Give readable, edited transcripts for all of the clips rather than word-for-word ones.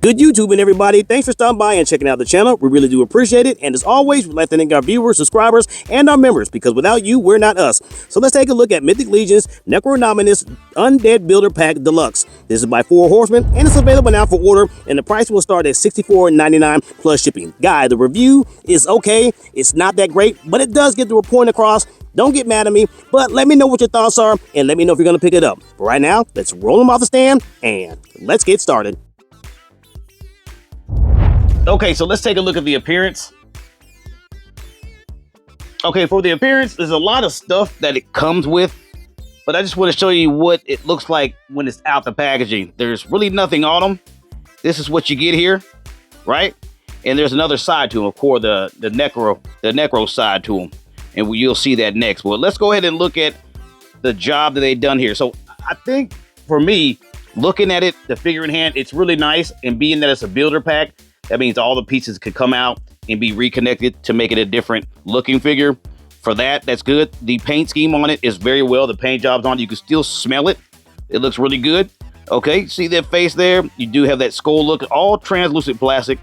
Good YouTube and everybody, thanks for stopping by and checking out the channel. We really do appreciate it. And as always, we'd like to thank our viewers, subscribers, and our members, because without you, we're not us. So let's take a look at Mythic Legion's Necronominus Undead Builder Pack Deluxe. This is by 4 Horsemen, and it's available now for order, and the price will start at $64.99 plus shipping. Guy, the review is okay. It's not that great, but it does get the point across. Don't get mad at me, but let me know what your thoughts are, and let me know if you're going to pick it up. But right now, let's roll them off the stand, and let's get started. Okay, so let's take a look at the appearance. Okay, for the appearance, there's a lot of stuff that it comes with, but I just want to show you what it looks like when it's out the packaging. There's really nothing on them. This is what you get here, right? And there's another side to them, of course, the necro side to them, and you'll see that next. Well, let's go ahead and look at the job that they've done here. So I think for me, looking at it, the figure in hand, it's really nice, and being that it's a builder pack, that means all the pieces could come out and be reconnected to make it a different looking figure. For that, that's good. The paint scheme on it is very well. The paint job's on it. You can still smell it. It looks really good. Okay, see that face there? You do have that skull look, all translucent plastic.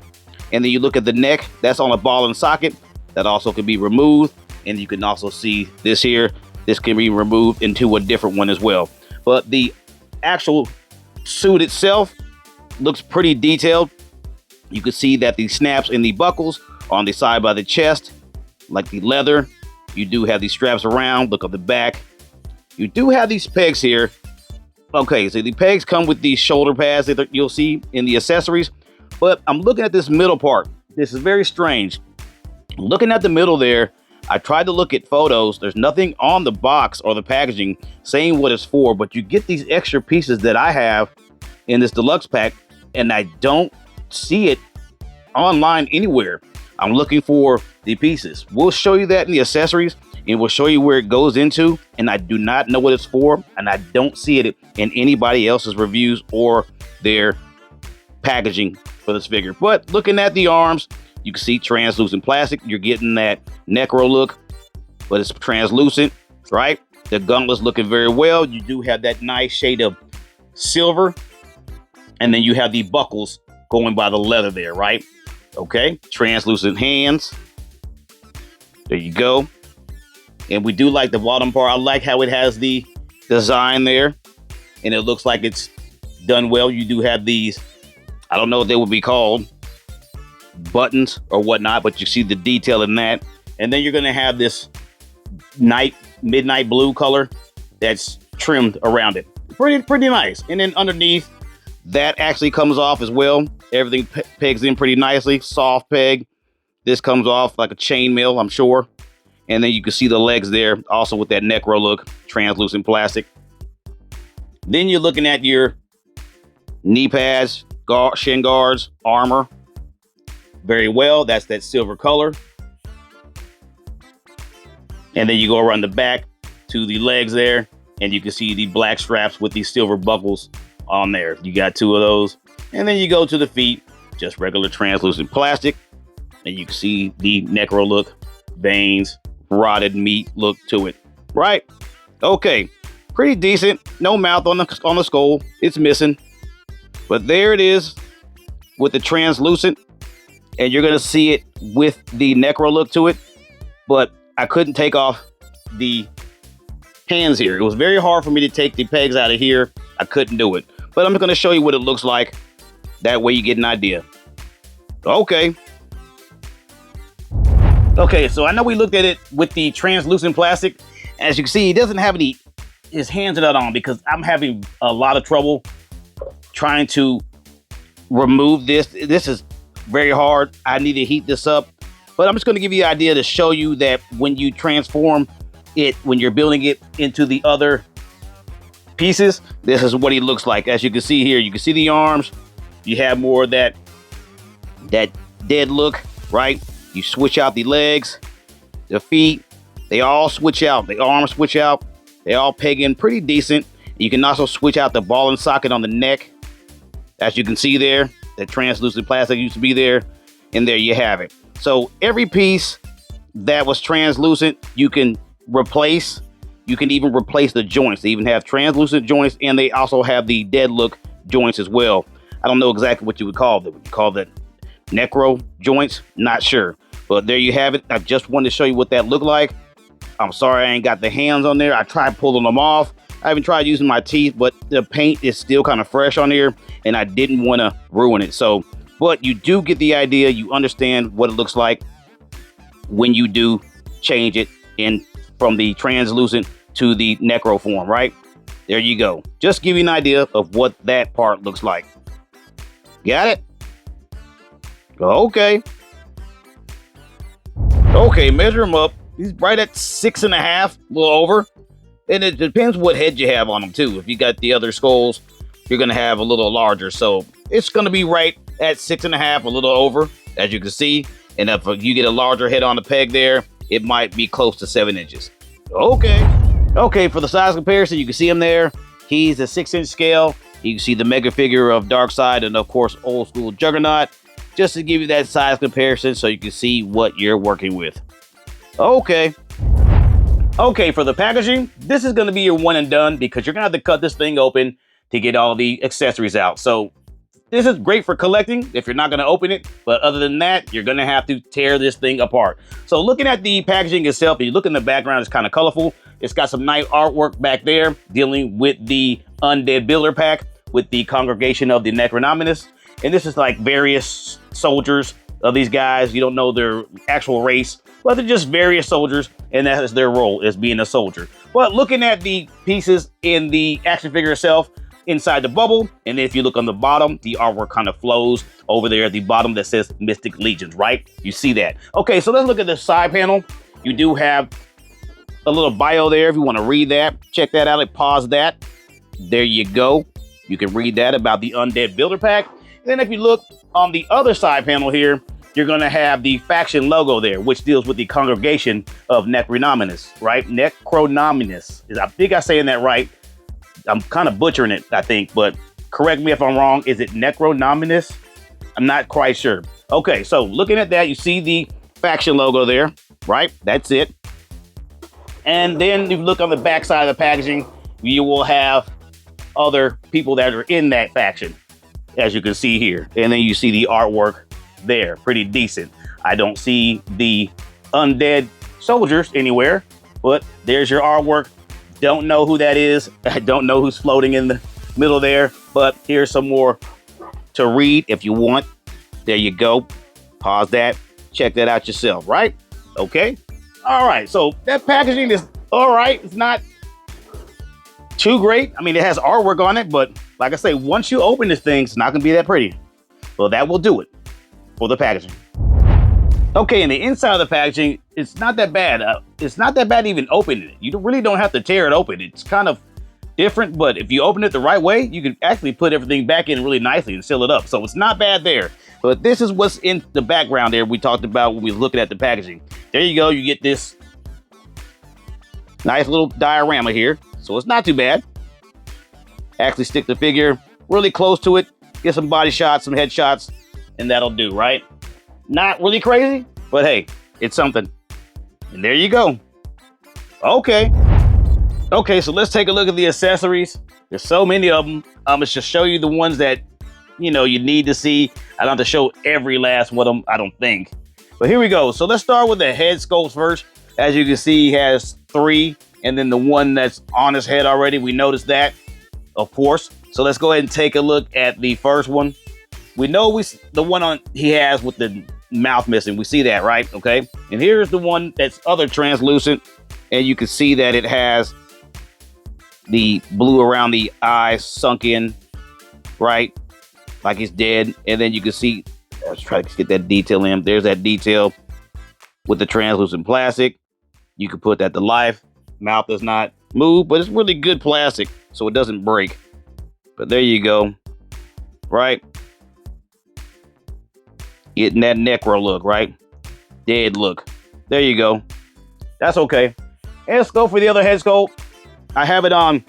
And then you look at the neck, that's on a ball and socket. That also can be removed. And you can also see this here. This can be removed into a different one as well. But the actual suit itself looks pretty detailed. You can see that the snaps and the buckles on the side by the chest, like the leather. You do have these straps around. Look at the back. You do have these pegs here. Okay, so the pegs come with these shoulder pads that you'll see in the accessories. But I'm looking at this middle part. This is very strange. Looking at the middle there, I tried to look at photos. There's nothing on the box or the packaging saying what it's for, but you get these extra pieces that I have in this deluxe pack, and I don't see it online anywhere. I'm looking for the pieces. We'll show you that in the accessories, and we'll show you where it goes into, and I do not know what it's for, and I don't see it in anybody else's reviews or their packaging for this figure. But looking at the arms, you can see translucent plastic. You're getting that necro look, but it's translucent, right? The gauntlets looking very well. You do have that nice shade of silver, and then you have the buckles going by the leather there, right? Okay, translucent hands. There you go. And we do like the bottom part. I like how it has the design there, and it looks like it's done well. You do have these, I don't know what they would be called, buttons or whatnot, but you see the detail in that. And then you're going to have this midnight blue color that's trimmed around it. Pretty nice. And then underneath, that actually comes off as well. Everything pegs in pretty nicely. Soft peg. This comes off like a chainmail, I'm sure. And then you can see the legs there, also with that necro look, translucent plastic. Then you're looking at your knee pads, shin guards, armor. Very well. That's that silver color. And then you go around the back to the legs there, and you can see the black straps with these silver buckles on there. You got 2 of those. And then you go to the feet, just regular translucent plastic, and you can see the necro look, veins, rotted meat look to it, right? Okay, pretty decent. No mouth on the skull. It's missing, but there it is with the translucent, and you're gonna see it with the necro look to it. But I couldn't take off the hands here. It was very hard for me to take the pegs out of here. I couldn't do it. But I'm going to show you what it looks like. That way you get an idea. Okay. Okay, so I know we looked at it with the translucent plastic. As you can see, he doesn't have his hands are not on, because I'm having a lot of trouble trying to remove this. This is very hard. I need to heat this up. But I'm just going to give you an idea to show you that when you transform it, when you're building it into the other pieces, this is what he looks like. As you can see here, you can see the arms. You have more of that dead look, right? You switch out the legs, the feet, they all switch out. The arms switch out. They all peg in pretty decent. You can also switch out the ball and socket on the neck. As you can see there, that translucent plastic used to be there, and there you have it. So every piece that was translucent, you can replace. You can even replace the joints. They even have translucent joints, and they also have the dead look joints as well. I don't know exactly what you would call that. Would you call that necro joints? Not sure. But there you have it. I just wanted to show you what that looked like. I'm sorry I ain't got the hands on there. I tried pulling them off. I even tried using my teeth, but the paint is still kind of fresh on here, and I didn't want to ruin it. So, but you do get the idea. You understand what it looks like when you do change it in from the translucent to the necro form, right? There you go. Just give you an idea of what that part looks like. Got it? Okay. Okay, measure them up. He's right at 6.5, a little over. And it depends what head you have on them too. If you got the other skulls, you're gonna have a little larger. So it's gonna be right at 6.5, a little over, as you can see. And if you get a larger head on the peg there, it might be close to 7 inches. Okay. Okay, for the size comparison, you can see him there. He's a 6-inch scale. You can see the mega figure of Darkseid and of course old school Juggernaut. Just to give you that size comparison so you can see what you're working with. Okay. Okay, for the packaging, this is going to be your one and done because you're going to have to cut this thing open to get all the accessories out. So this is great for collecting if you're not going to open it. But other than that, you're going to have to tear this thing apart. So looking at the packaging itself, if you look in the background, it's kind of colorful. It's got some nice artwork back there dealing with the Undead Builder Pack with the Congregation of the Necronominus. And this is like various soldiers of these guys. You don't know their actual race, but they're just various soldiers, and that is their role, as being a soldier. But looking at the pieces in the action figure itself, inside the bubble, and then if you look on the bottom, the artwork kind of flows over there at the bottom that says Mystic Legions, right? You see that. Okay, so let's look at the side panel. You do have a little bio there if you want to read that. Check that out and pause that. There you go. You can read that about the Undead Builder Pack. Then if you look on the other side panel here, you're going to have the faction logo there, which deals with the Congregation of Necronominus, right? Necronominus. I think I'm saying that right. I'm kind of butchering it, I think, but correct me if I'm wrong. Is it Necronominus? I'm not quite sure. Okay, so looking at that, you see the faction logo there, right? That's it. And then if you look on the back side of the packaging, you will have other people that are in that faction, as you can see here. And then you see the artwork there, pretty decent. I don't see the undead soldiers anywhere, but there's your artwork. Don't know who that is. I don't know who's floating in the middle there, but here's some more to read if you want. There you go. Pause that. Check that out yourself, right? Okay. All right. So that packaging is all right. It's not too great. I mean, it has artwork on it, but like I say, once you open this thing, it's not going to be that pretty. Well, that will do it for the packaging. Okay, and the inside of the packaging, it's not that bad. It's not that bad even opening it. You really don't have to tear it open. It's kind of different, but if you open it the right way, you can actually put everything back in really nicely and seal it up. So it's not bad there. But this is what's in the background there we talked about when we were looking at the packaging. There you go. You get this nice little diorama here. So it's not too bad. Actually stick the figure really close to it. Get some body shots, some head shots, and that'll do, right? Not really crazy, but hey, it's something. And there you go. Okay. Okay, so let's take a look at the accessories. There's so many of them. I'm gonna just show you the ones that, you know, you need to see. I don't have to show every last one of them, I don't think. But here we go. So let's start with the head sculpt first. As you can see, he has 3, and then the one that's on his head already, we noticed that, of course. So let's go ahead and take a look at the first one. We know the one on he has with the mouth missing. We see that, right? Okay. And here's the one that's other translucent, and you can see that it has the blue around the eyes sunk in, right? Like he's dead. And then you can see, let's try to get that detail in. There's that detail with the translucent plastic. You can put that to life. Mouth does not move, but it's really good plastic, so it doesn't break. But there you go, right? Getting that necro look, right? Dead look. There you go. That's okay. And let's go for the other head sculpt. I have it on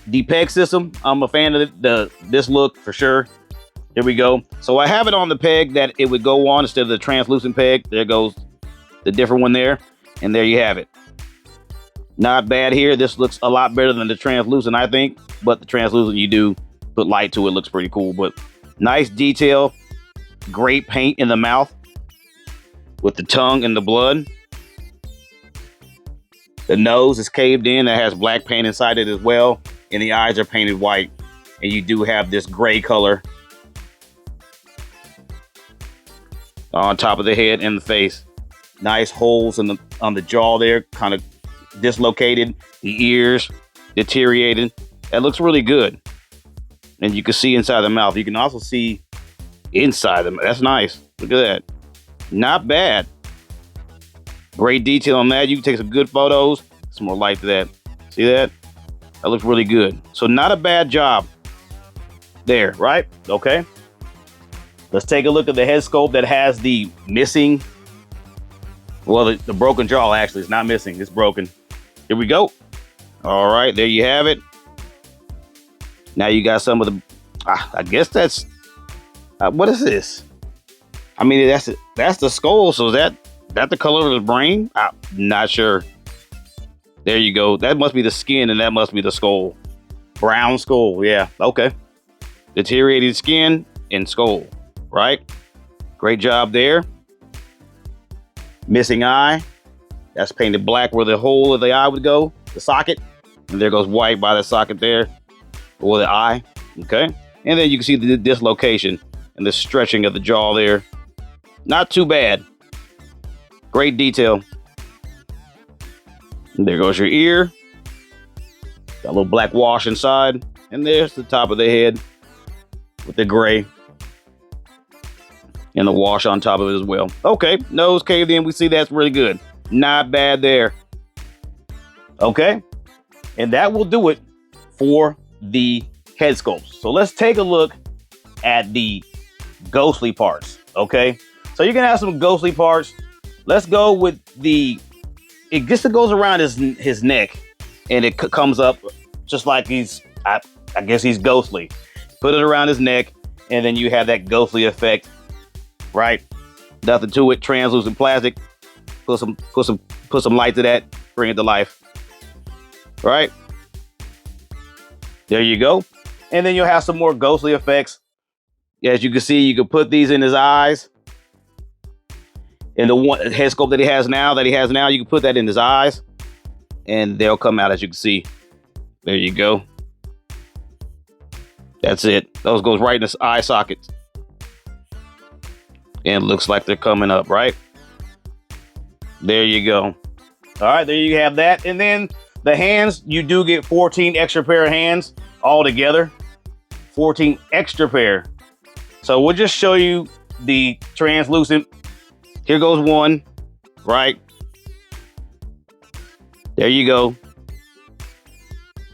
the peg system. I'm a fan of this look for sure. There we go. So I have it on the peg that it would go on instead of the translucent peg. There goes the different one there. And there you have it. Not bad here. This looks a lot better than the translucent, I think. But the translucent, you do put light to it. Looks pretty cool. But Nice detail. Great paint in the mouth with the tongue and the blood. The nose is caved in. That has black paint inside it as well. And the eyes are painted white. And you do have this gray color on top of the head and the face. Nice holes on the jaw there, kind of dislocated. The ears deteriorated. That looks really good. And you can see inside the mouth. You can also see inside them. That's nice. Look at that. Not bad. Great detail on that. You can take some good photos. Some more light to that. See that? That looks really good. So not a bad job there, right? Okay. Let's take a look at the head sculpt that has the missing. Well, the broken jaw actually is not missing. It's broken. Here we go. All right, there you have it. Now you got some of the. I guess that's. What is this? I mean, that's the skull. So is that the color of the brain? I'm not sure. There you go. That must be the skin, and that must be the skull. Brown skull. Yeah. Okay. Deteriorated skin and skull. Right. Great job there. Missing eye. That's painted black where the hole of the eye would go. The socket. And there goes white by the socket there. Or the eye. Okay. And then you can see the dislocation and the stretching of the jaw there. Not too bad. Great detail. And there goes your ear. Got a little black wash inside. And there's the top of the head with the gray. And the wash on top of it as well. Okay, nose caved in. We see that's really good. Not bad there. Okay, and that will do it for the head sculpts. So let's take a look at the ghostly parts. Okay, so you're gonna have some ghostly parts. Let's go with it just goes around his neck, and it comes up just like I guess he's ghostly. Put it around his neck, and then you have that ghostly effect. Right, nothing to it. Translucent plastic. Put some light to that. Bring it to life. Right. There you go. And then you'll have some more ghostly effects. As you can see, you can put these in his eyes. And the one head sculpt that he has now, you can put that in his eyes, and they'll come out as you can see. There you go. That's it. Those goes right in his eye sockets. And looks like they're coming up, right? There you go. All right, there you have that. And then the hands, you do get 14 extra pair of hands all together. 14 extra pair. So we'll just show you the translucent. Here goes one, right? There you go.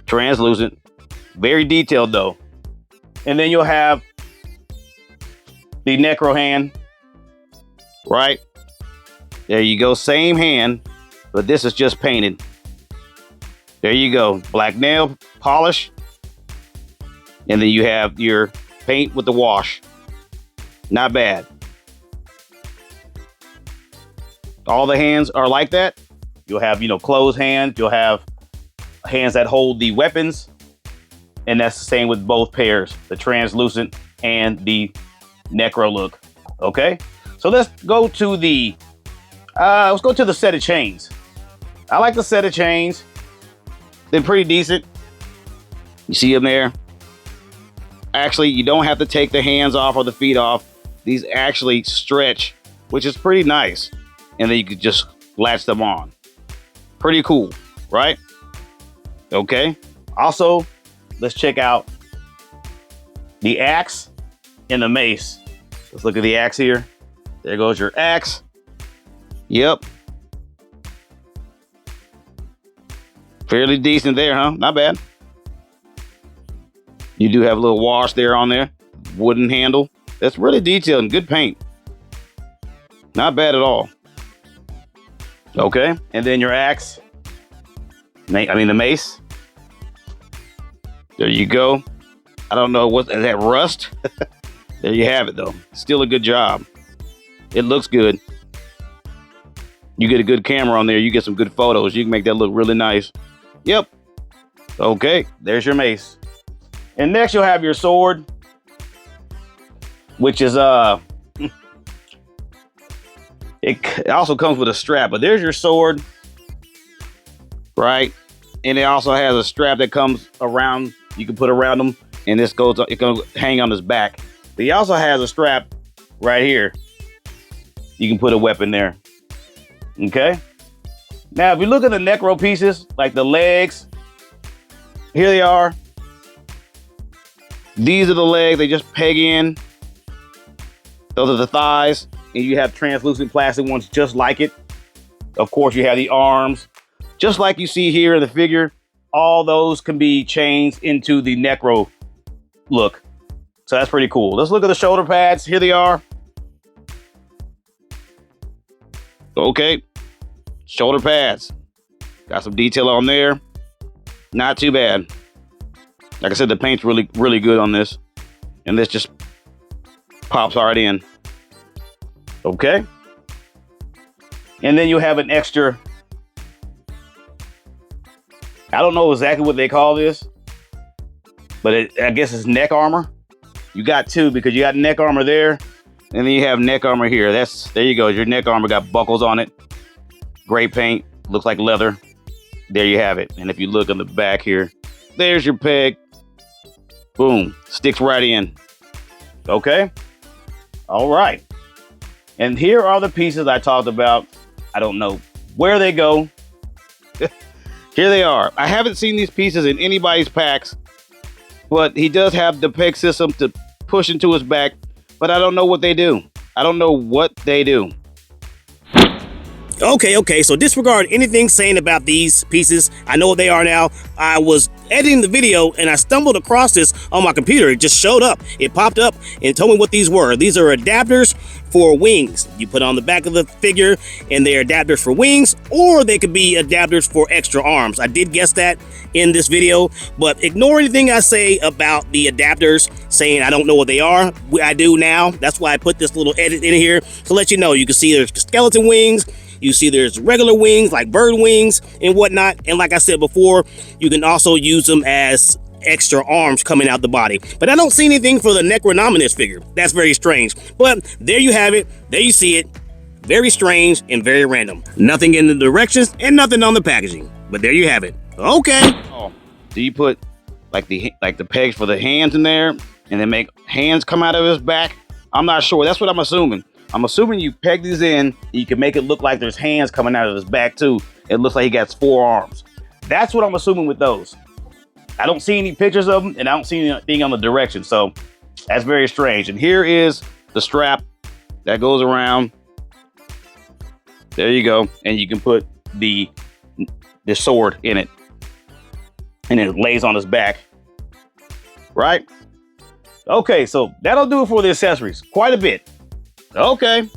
Translucent. Very detailed though. And then you'll have the necro hand. Right? There you go. Same hand, but this is just painted. There you go. Black nail polish. And then you have your paint with the wash. Not bad. All the hands are like that. You'll have, closed hands. You'll have hands that hold the weapons. And that's the same with both pairs, the translucent and the necro look. Okay? So let's go to the set of chains. I like the set of chains. They're pretty decent. You see them there? Actually, you don't have to take the hands off or the feet off. These actually stretch, which is pretty nice. And then you could just latch them on. Pretty cool, right? Okay. Also, let's check out the axe and the mace. Let's look at the axe here. There goes your axe. Yep. Fairly decent there, huh? Not bad. You do have a little wash there on there. Wooden handle. That's really detailed and good paint. Not bad at all. Okay. And then your axe. The mace. There you go. I don't know is that rust? There you have it though. Still a good job. It looks good. You get a good camera on there, you get some good photos. You can make that look really nice. Yep. Okay, there's your mace. And next you'll have your sword. which is it also comes with a strap. But there's your sword, right? And it also has a strap that comes around. You can put around him, and this goes. It can hang on his back. But he also has a strap right here. You can put a weapon there. Okay. Now, if you look at the necro pieces, like the legs, here they are. These are the legs. They just peg in. Those are the thighs. And you have translucent plastic ones just like it. Of course, you have the arms. Just like you see here in the figure, all those can be changed into the necro look. So that's pretty cool. Let's look at the shoulder pads. Here they are. Okay. Shoulder pads. Got some detail on there. Not too bad. Like I said, the paint's really good on this. And this just pops right in. Okay. And then you have an extra, I don't know exactly what they call this, but I guess it's neck armor. You got two, because you got neck armor there, and then you have neck armor here. There you go. Your neck armor got buckles on it. Great paint. Looks like leather. There you have it. And if you look on the back here, there's your peg. Boom. Sticks right in. Okay. All right. And here are the pieces I talked about. I don't know where they go. Here they are. I haven't seen these pieces in anybody's packs, but he does have the peg system to push into his back, but I don't know what they do. I don't know what they do. Okay, so disregard anything saying about these pieces. I know what they are now. I was editing the video and I stumbled across this on my computer. It just showed up. It popped up and told me what these were. These are adapters for wings. You put on the back of the figure and they're adapters for wings, or they could be adapters for extra arms. I did guess that in this video, but ignore anything I say about the adapters, saying I don't know what they are. I do now. That's why I put this little edit in here to let you know. You can see there's skeleton wings. You see there's regular wings like bird wings and whatnot. And like I said before, you can also use them as extra arms coming out the body. But I don't see anything for the Necronominus figure. That's very strange. But there you have it. There you see it. Very strange and very random. Nothing in the directions and nothing on the packaging. But there you have it. Okay. Oh, do you put like the pegs for the hands in there and then make hands come out of his back? I'm not sure. That's what I'm assuming. I'm assuming you peg these in, and you can make it look like there's hands coming out of his back too. It looks like he got 4 arms. That's what I'm assuming with those. I don't see any pictures of them, and I don't see anything on the direction, so that's very strange. And here is the strap that goes around. There you go, and you can put the sword in it, and it lays on his back. Right? Okay, so that'll do it for the accessories. Quite a bit. Okay,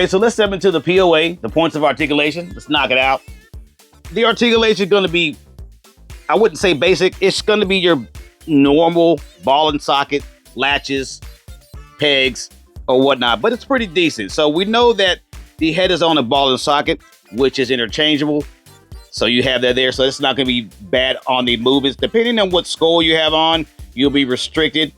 so let's step into the POA, the points of articulation. Let's knock it out. The articulation is going to be, I wouldn't say basic. It's going to be your normal ball and socket, latches, pegs, or whatnot, but it's pretty decent. So we know that the head is on a ball and socket, which is interchangeable. So you have that there. So it's not going to be bad on the movements. Depending on what skull you have on, you'll be restricted,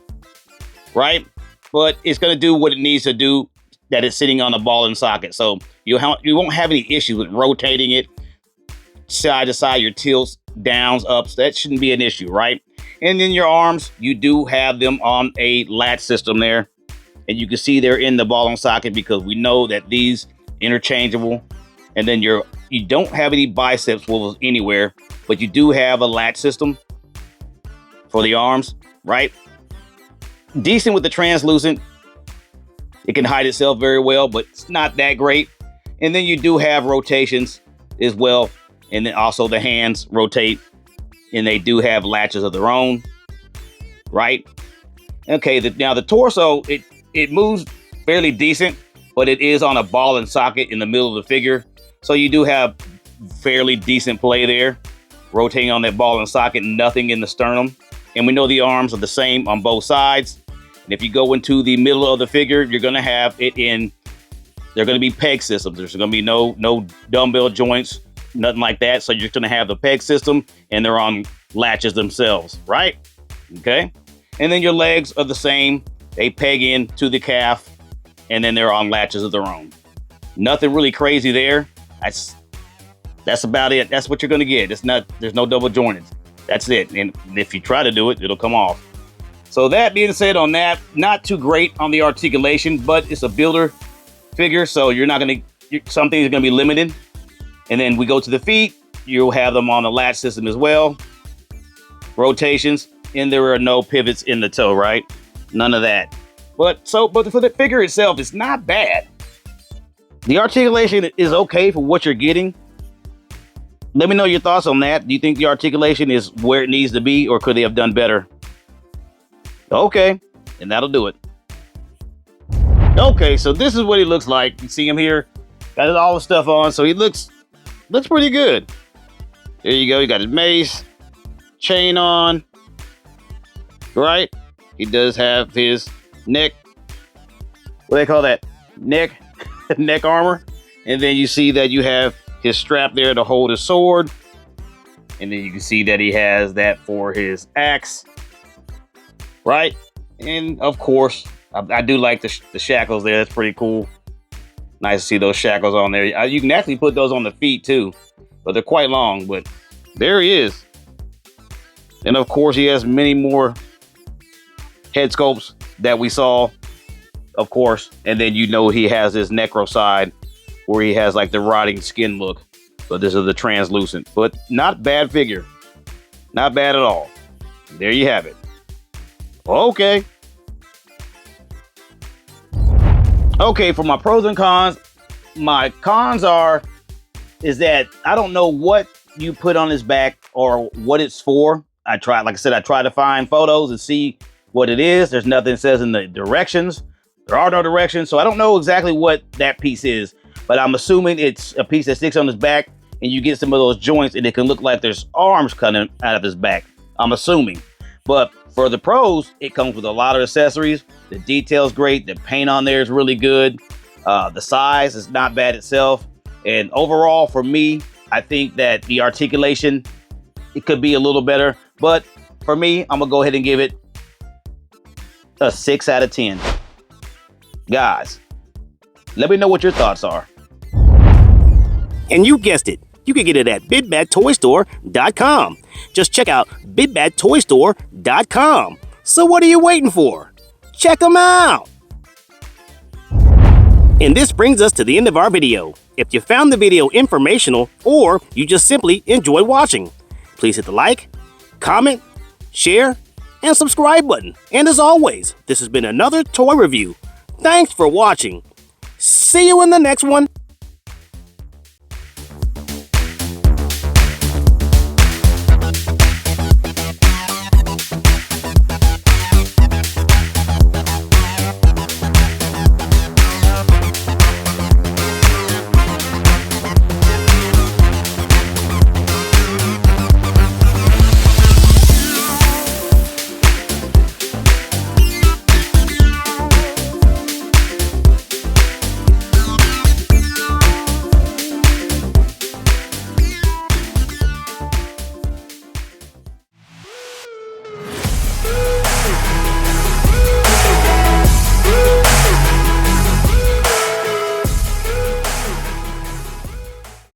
right? But it's going to do what it needs to do, that it's sitting on a ball and socket. So you won't have any issues with rotating it side to side, your tilts, downs, ups. That shouldn't be an issue, right? And then your arms, you do have them on a latch system there. And you can see they're in the ball and socket because we know that these interchangeable. And then you don't have any bicep swivels anywhere, but you do have a latch system for the arms, right? Decent with the translucent. It can hide itself very well, but it's not that great. And then you do have rotations as well. And then also the hands rotate, and they do have latches of their own, right? Okay, now the torso, it moves fairly decent, but it is on a ball and socket in the middle of the figure. So you do have fairly decent play there, rotating on that ball and socket, nothing in the sternum. And we know the arms are the same on both sides. And if you go into the middle of the figure, you're going to have it in, they're going to be peg systems. There's going to be no dumbbell joints, nothing like that. So you're going to have the peg system, and they're on latches themselves, right? Okay. And then your legs are the same. They peg in to the calf, and then they're on latches of their own. Nothing really crazy there. That's about it. That's what you're gonna get. There's no double jointed. That's it. And if you try to do it, it'll come off. So that being said on that, not too great on the articulation, but it's a builder figure, so some things are gonna be limited. And then we go to the feet, you'll have them on the latch system as well. Rotations, and there are no pivots in the toe, right? None of that. But for the figure itself, it's not bad. The articulation is okay for what you're getting. Let me know your thoughts on that. Do you think the articulation is where it needs to be, or could they have done better? Okay, and that'll do it. Okay, so this is what he looks like. You see him here, got all the stuff on, so he looks pretty good. There you go. He got his mace, chain on, right? He does have his neck. What do they call that? Neck armor. And then you see that you have his strap there to hold his sword. And then you can see that he has that for his axe. Right? And of course, I do like the shackles there. That's pretty cool. Nice to see those shackles on there. You can actually put those on the feet too, but they're quite long. But there he is. And of course, he has many more head sculpts that we saw, of course. And then he has this necro side where he has like the rotting skin look. But this is the translucent. But not bad figure. Not bad at all. There you have it. Okay. Okay, for my pros and cons, my cons is that I don't know what you put on his back or what it's for. I tried to find photos and see what it is. There's nothing that says in the directions. There are no directions, so I don't know exactly what that piece is, but I'm assuming it's a piece that sticks on his back and you get some of those joints and it can look like there's arms coming out of his back. I'm assuming. But for the pros, it comes with a lot of accessories. The detail's great. The paint on there is really good. The size is not bad itself. And overall, for me, I think that the articulation, it could be a little better. But for me, I'm going to go ahead and give it a 6 out of 10. Guys, let me know what your thoughts are. And you guessed it. You can get it at BigBadToyStore.com. Just check out BigBadToyStore.com. So what are you waiting for? Check them out! And this brings us to the end of our video. If you found the video informational or you just simply enjoy watching, please hit the like, comment, share, and subscribe button. And as always, this has been another toy review. Thanks for watching. See you in the next one.